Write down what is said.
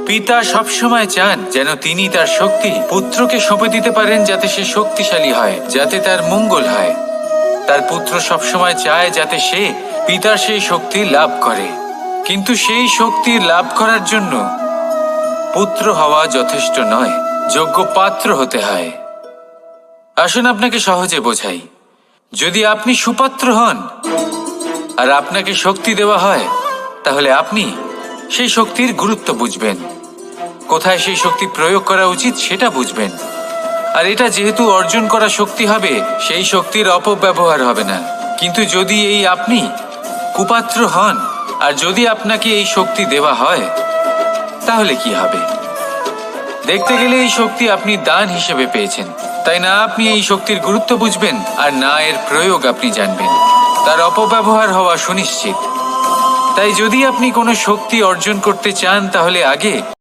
পিতা সবসময় চান যেন তিনি তার শক্তি পুত্রকে সঁপে দিতে পারেন, যাতে সে শক্তিশালী হয়, যাতে তার মঙ্গল হয়। তার পুত্র সবসময় চায় যাতে সে পিতার সেই শক্তি লাভ করে, কিন্তু সেই শক্তি লাভ করার জন্য পুত্র হওয়া যথেষ্ট নয়, যোগ্য পাত্র হতে হয়। আসুন আপনাকে সহজে বোঝাই। যদি আপনি সুপাত্র হন আর আপনাকে শক্তি দেওয়া হয়, তাহলে আপনি সেই শক্তির গুরুত্ব বুঝবেন, কোথায় সেই শক্তি প্রয়োগ করা উচিত সেটা বুঝবেন। আর এটা যেহেতু অর্জন করা শক্তি হবে, সেই শক্তির অপব্যবহার হবে না। কিন্তু যদি এই আপনি কুপাত্র হন আর যদি আপনাকে এই শক্তি দেওয়া হয়, তাহলে কি হবে? দেখতে গেলে এই শক্তি আপনি দান হিসেবে পেয়েছেন, তাই না আপনি এই শক্তির গুরুত্ব বুঝবেন আর না এর প্রয়োগ আপনি জানবেন। তার অপব্যবহার হওয়া সুনিশ্চিত। তাই যদি আপনি কোনো শক্তি অর্জন করতে চান, তাহলে আগে